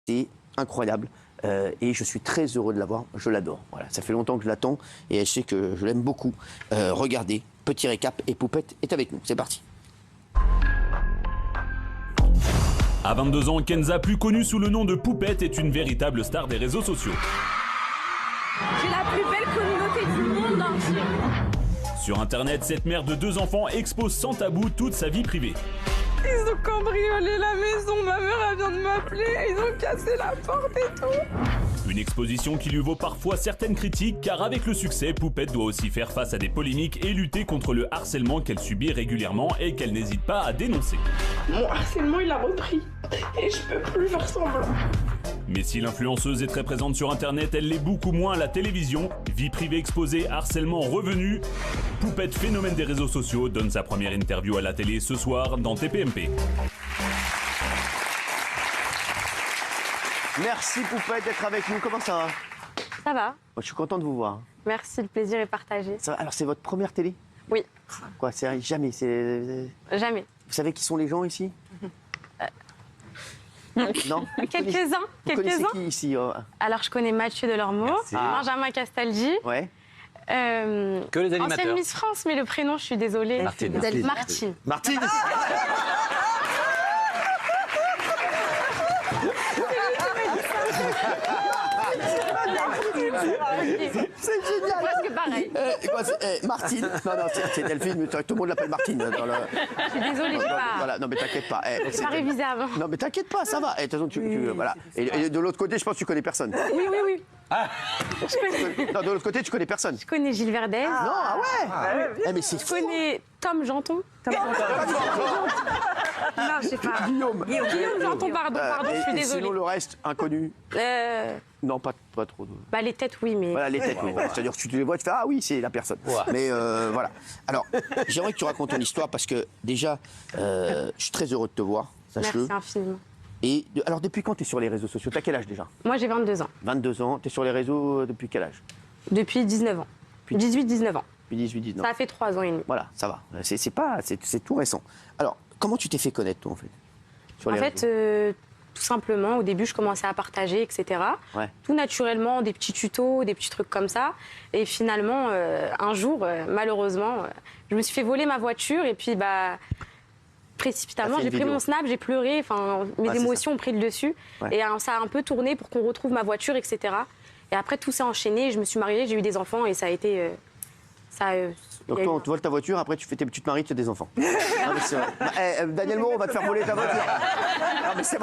C'est incroyable. Et je suis très heureux de l'avoir, je l'adore. Voilà, ça fait longtemps que je l'attends et je sais que je l'aime beaucoup. Regardez, petit récap et Poupette est avec nous. C'est parti. À 22 ans, Kenza, plus connue sous le nom de Poupette, est une véritable star des réseaux sociaux. J'ai la plus belle communauté du monde entier. Sur Internet, cette mère de 2 enfants expose sans tabou toute sa vie privée. Ils ont cambriolé la maison, ma mère elle vient de m'appeler, ils ont cassé la porte et tout. Une exposition qui lui vaut parfois certaines critiques, car avec le succès, Poupette doit aussi faire face à des polémiques et lutter contre le harcèlement qu'elle subit régulièrement et qu'elle n'hésite pas à dénoncer. Mon harcèlement il a repris et je peux plus faire semblant. Mais si l'influenceuse est très présente sur Internet, elle l'est beaucoup moins à la télévision. Vie privée exposée, harcèlement revenu. Poupette, phénomène des réseaux sociaux, donne sa première interview à la télé ce soir dans TPMP. Merci Poupette d'être avec nous. Comment ça va? Ça va, Je suis content de vous voir. merci, le plaisir est partagé. Ça va. Alors c'est votre première télé? Oui, Quoi, c'est jamais. jamais. Vous savez qui sont les gens ici? Non? Quelques-uns, Vous connaissez quelques-uns. qui ici? Alors je connais Mathieu Delormeau, Benjamin Castaldi, Ouais. Que les animateurs. ancienne Miss France, mais le prénom, je suis désolée. Martine. Martine. Martine. C'est génial. Presque pareil. Martine. Non, c'est Delphine, mais tout le monde l'appelle Martine. Dans le... Je suis désolée, j'ai pas, Voilà, non, mais t'inquiète pas. j'ai pas révisé avant. Non, mais t'inquiète pas, ça va. De toute façon, voilà. Et de l'autre côté, je pense que tu connais personne. Oui, oui, oui. Non, de l'autre côté, tu connais personne. Je connais Gilles Verdez. Non, ah ouais. Mais c'est Je fou. connais Tom Janton. Non, je sais pas. Guillaume. Guillaume Janton, pardon, je suis Et désolée. sinon, le reste, inconnu. Non, pas trop. Bah, les têtes, oui, mais... Voilà, les têtes, oui. Voilà. C'est-à-dire que tu te les vois, tu fais « Ah oui, c'est la personne Mais voilà. Alors, j'aimerais que tu racontes ton histoire parce que déjà, je suis très heureux de te voir, sache-le. Merci infiniment. Et alors, depuis quand tu es sur les réseaux sociaux? T'as quel âge déjà? Moi, j'ai 22 ans. 22 ans. Tu es sur les réseaux depuis quel âge? Depuis 19 ans. 18-19 ans. Depuis 18-19. Ça a fait 3 ans et demi. Voilà, ça va. C'est tout récent. Alors, comment tu t'es fait connaître, toi, en fait sur En les fait, réseaux tout simplement, au début, je commençais à partager, etc. Ouais. Tout naturellement, des petits tutos, des petits trucs comme ça. Et finalement, un jour, malheureusement, je me suis fait voler ma voiture et puis, précipitamment, T'as fait j'ai une pris vidéo. mon snap, j'ai pleuré, enfin, mes Ouais, c'est émotions ont pris le dessus. Ouais. Et ça a un peu tourné pour qu'on retrouve ma voiture, etc. Et après, tout s'est enchaîné, je me suis mariée, j'ai eu des enfants et ça a été... Donc, il y a toi, eu- on te vole ta voiture, après, tu te maries, tu as des enfants. Non, mais c'est vrai. Daniel Moreau, on va te faire voler ta voiture. Non, mais c'est